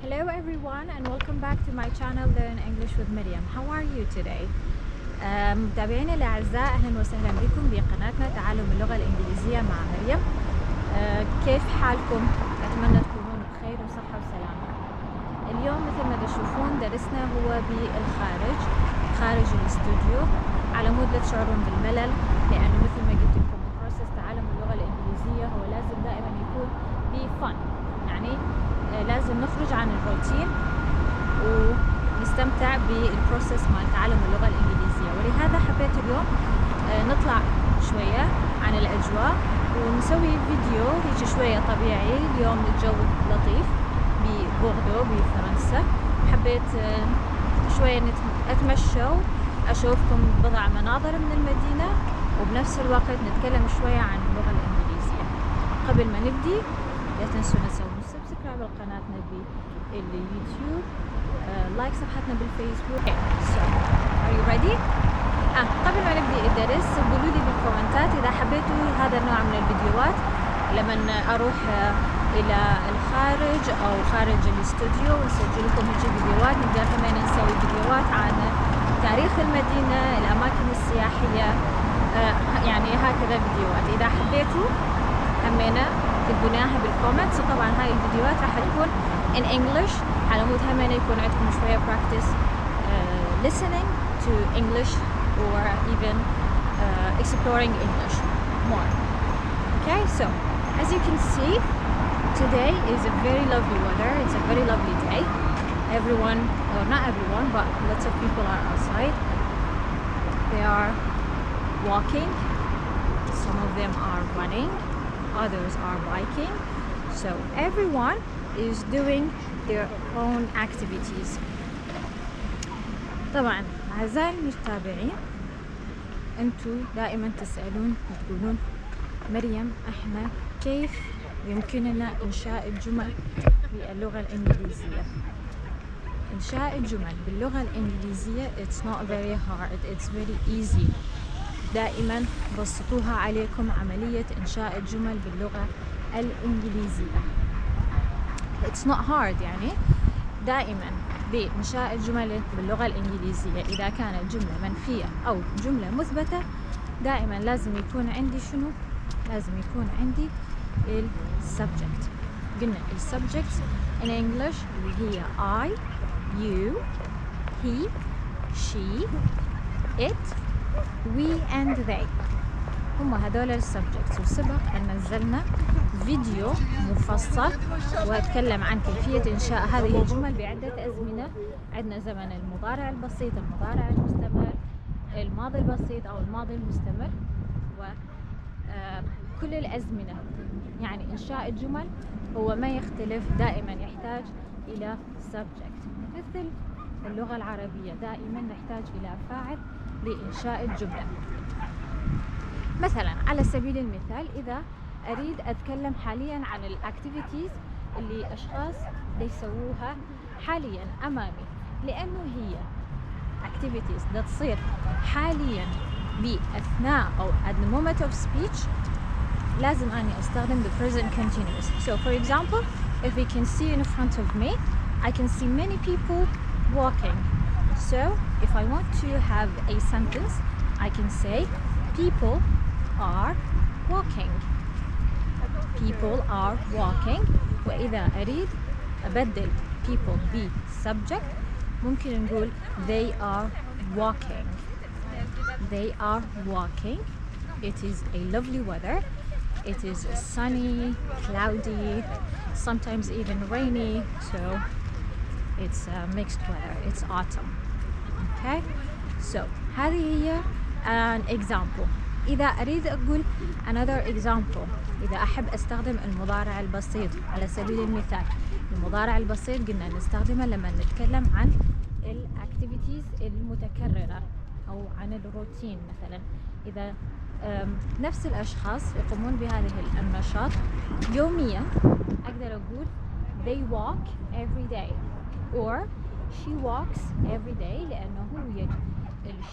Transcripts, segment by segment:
Hello everyone and welcome back to my channel Learn English with Miriam. How are you today? متابعينا الأعزاء، أهلا وسهلا بكم بقناتنا تعلم اللغة الإنجليزية مع مريم. كيف حالكم؟ أتمنى تكونون بخير وصحة وسلامة. اليوم مثل ما تشوفون درسنا هو بالخارج، خارج الاستوديو، على مود لا تشعرون بالملل، لأنه مثل ما قلت لكم البروسيس تعلم اللغة الإنجليزية هو لازم دائما يكون بفن، يعني لازم نخرج عن الروتين ونستمتع بالبروسيس مع تعلم اللغة الإنجليزية. ولهذا حبيت اليوم نطلع شوية عن الأجواء ونسوي فيديو هيك شوية طبيعي. اليوم الجو لطيف ببوردو بفرنسا، حبيت شوية أتمشى وأشوفكم بضع مناظر من المدينة وبنفس الوقت نتكلم شوية عن اللغة الإنجليزية. قبل ما نبدي لا تنسوا تسوون سبسكرايب لقناتنا باليوتيوب، لايك صفحتنا بالفيسبوك. So, are you ready? قبل ما نبدأ الدرس قولوا لي بالكومنتات إذا حبيتوا هذا النوع من الفيديوهات لما أروح إلى الخارج أو خارج الاستوديو ونسجل لكم هيك فيديوهات. نقدر كمان نسوي فيديوهات عن تاريخ المدينة، الأماكن السياحية، يعني هكذا فيديوهات. إذا حبيتوا همينا اكتبوا لنا بالكومنتس. وطبعا هاي الفيديوهات راح تكون in English على مود همينا يكون عندكم شوية practice listening to English or even exploring English more. Okay, so as you can see, today is a very lovely weather. It's a very lovely day. Everyone, or not everyone, but lots of people are outside. They are walking. Some of them are running. Others are biking. So everyone is doing their own activities. طبعا أعزائي المتابعين، أنتوا دائما تسألون وتقولون مريم احنا كيف يمكننا إنشاء الجمل باللغة الإنجليزية؟ إنشاء الجمل باللغة الإنجليزية it's not very hard, it's very easy. دائما بسطوها عليكم عملية إنشاء الجمل باللغة الإنجليزية. it's not hard، يعني دائما بإنشاء الجمل باللغة الإنجليزية إذا كانت جملة منفية أو جملة مثبتة دائما لازم يكون عندي شنو؟ لازم يكون عندي subject. قلنا subject in English اللي هي I, you, he, she, it, we and they. هم هذول السبجكتس. وسبق أن نزلنا فيديو مفصل واتكلم عن كيفية إنشاء هذه الجمل بعدة أزمنة. عندنا زمن المضارع البسيط، المضارع المستمر، الماضي البسيط أو الماضي المستمر، وكل الأزمنة. يعني إنشاء الجمل هو ما يختلف، دائما يحتاج إلى subject. مثل اللغة العربية دائما نحتاج إلى فاعل لإنشاء الجملة. مثلا على سبيل المثال إذا أريد أتكلم حاليا عن الأكتيفيتيز اللي أشخاص يسووها حاليا أمامي، لأنه هي activities دا تصير حاليا بأثناء أو at the moment of speech، لازم أني أستخدم the present continuous. So for example, if we can see in front of me, I can see many people walking. So if I want to have a sentence, I can say people are walking. People are walking. وإذا أريد أبدل people ب subject ممكن نقول they are walking. They are walking. It is a lovely weather. It is sunny, cloudy, sometimes even rainy. So it's mixed weather. It's autumn. Okay. So هذه هي an example. إذا أريد أقول another example، إذا أحب أستخدم المضارع البسيط على سبيل المثال. المضارع البسيط قلنا نستخدمه لما نتكلم عن الأكتيفيتيز المتكررة أو عن الروتين. مثلا إذا نفس الأشخاص يقومون بهذه النشاط يوميا، أقدر أقول they walk every day or she walks every day، لأنه يوجد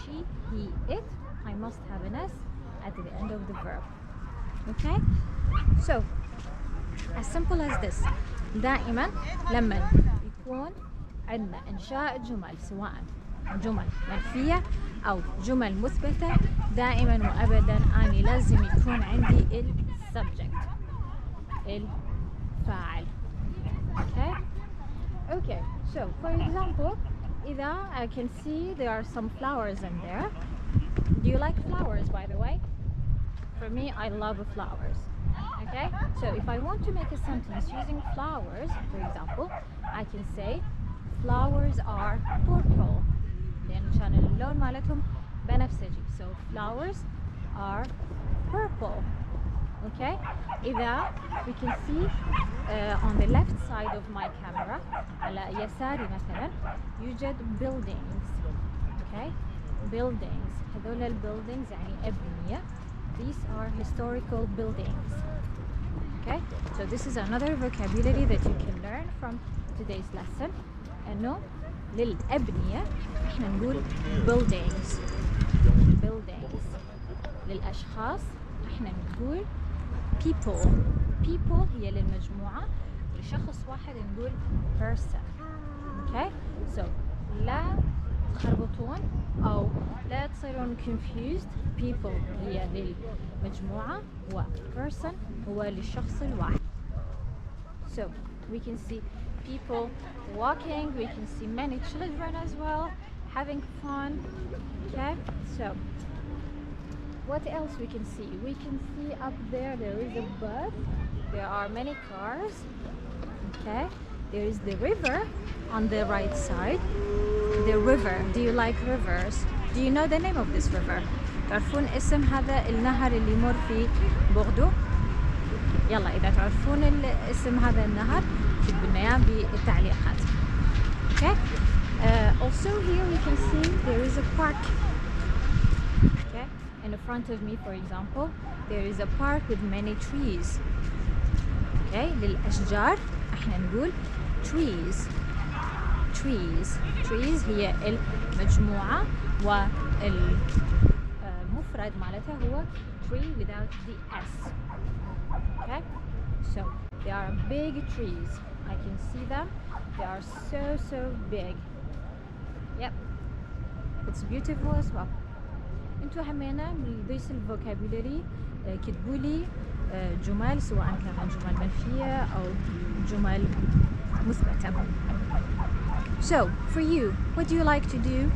she, he, it. I must have an s at the end of the verb. Okay, so as simple as this. دائما لما تشوفون عندنا انشاء جمل، سواء جمل منفية او جمل مثبتة، دائما وابدا اني لازم يكون عندي السبجكت، الفاعل. Okay, so for example, إذا I can see there are some flowers in there. Do you like flowers, by the way? For me, I love flowers. Okay, so if I want to make a sentence using flowers, for example, I can say flowers are purple. لأن كان اللون مالتهم بنفسجي. So flowers are purple. Okay, إذا we can see on the left side of my camera على يساري مثلا يوجد buildings. Okay, buildings. هذول الbuildings يعني أبنية. These are historical buildings. Okay, so this is another vocabulary that you can learn from today's lesson. إنه للأبنية إحنا نقول buildings. buildings. للأشخاص إحنا نقول people. people هي للمجموعة، لشخص واحد نقول person. Okay, so لا تخربطون أو لا تصيرون confused. people هي للمجموعة و person هو للشخص الواحد. So we can see people walking, we can see many children as well having fun. Okay, so what else we can see? We can see up there is a bus, there are many cars. Okay, there is the river on the right side. The river, do you like rivers? Do you know the name of this river? تعرفون اسم هذا النهر اللي يمر في بوردو؟ يلا إذا تعرفون اسم هذا النهر اكتبوا لنا إياه بالتعليقات. Okay, also here we can see there is a park. Okay, in front of me, for example, there is a park with many trees. Okay, للأشجار احنا نقول trees. trees. trees هي المجموعة والمفرد مالتها هو tree without the s. Okay, so they are big trees. I can see them. They are so big. Yep, it's beautiful as well. انتوا همينا من ذيس الفوكابولري كتبوا لي جمل، سواء كانت جمل منفية أو جمل مثبتة. So for you, what do you like to do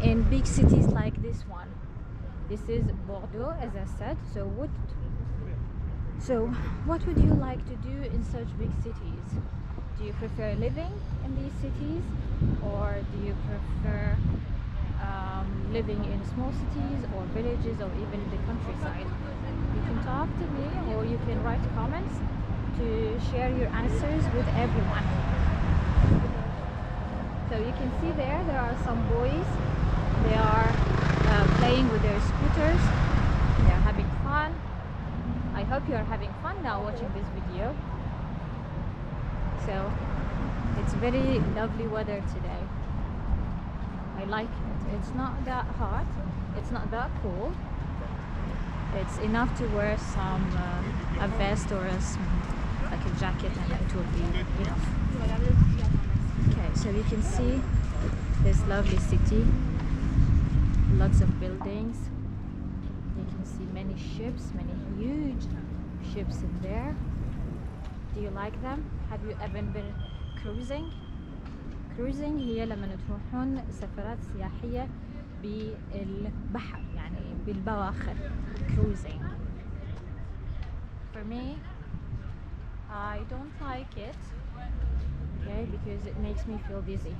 in big cities like this one? This is Bordeaux, as I said. So what would you like to do in such big cities? Do you prefer living in these cities, or do you prefer living in small cities or villages or even in the countryside? You can talk to me, or you can write comments to share your answers with everyone. So you can see there are some boys. They are playing with their scooters. They are having fun. I hope you are having fun now watching this video. So it's very lovely weather today. I like it. It's not that hot, it's not that cold. It's enough to wear some a vest or like a jacket, and it will be enough. Okay, so you can see this lovely city, lots of buildings. You can see many ships, many huge ships in there. Do you like them? Have you ever been cruising? cruising هي لما تروحون سفرات سياحية بالبحر، يعني بالبواخر. cruising. For me, I don't like it, okay, because it makes me feel dizzy.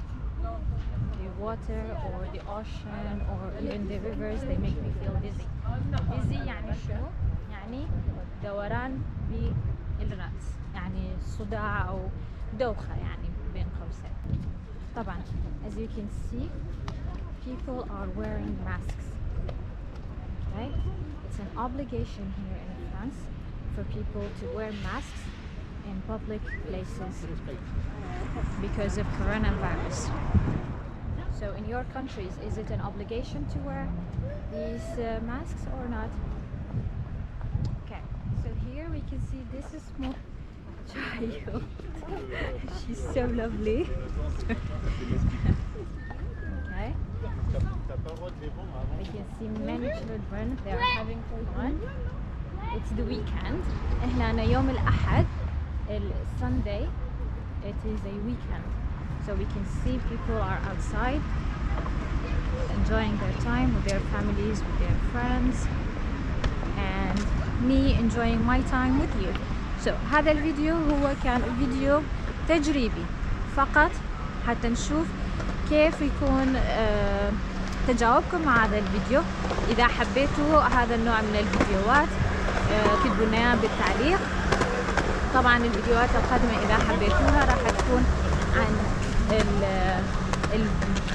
The water or the ocean or even the rivers, they make me feel dizzy. Dizzy يعني شنو؟ يعني دوران بالرأس، يعني صداع أو دوخة يعني بين قوسين. طبعا as you can see, people are wearing masks. Okay, it's an obligation here in France for people to wear masks in public places because of coronavirus. So in your countries, is it an obligation to wear these masks or not? Okay, so here we can see this is small child. She's so lovely. Okay. I can see many children. They are having fun. It's the weekend. إحنا يوم الأحد. Sunday. It is a weekend. So we can see people are outside enjoying their time with their families, with their friends, and me enjoying my time with you. So هذا الفيديو هو كان فيديو تجريبي فقط حتى نشوف كيف يكون تجاوبكم مع هذا الفيديو. إذا حبيتوا هذا النوع من الفيديوهات اكتبوا لنا بالتعليق. طبعا الفيديوهات القادمة إذا حبيتوها راح تكون عن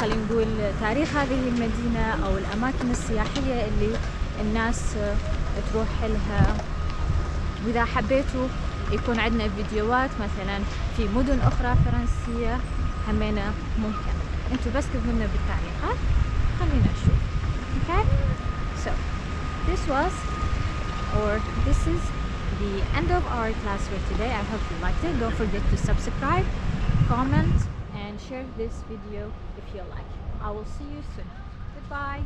خلينا نقول تاريخ هذه المدينة أو الأماكن السياحية اللي الناس تروح لها. وإذا حبيتوا يكون عندنا فيديوهات مثلا في مدن أخرى فرنسية همينة ممكن. انتوا بس كتبوا لنا بالتعليقات خلينا نشوف. Okay? So this is the end of our class for today. I hope you liked it. Don't forget to subscribe, comment, and share this video if you like. I will see you soon. Goodbye.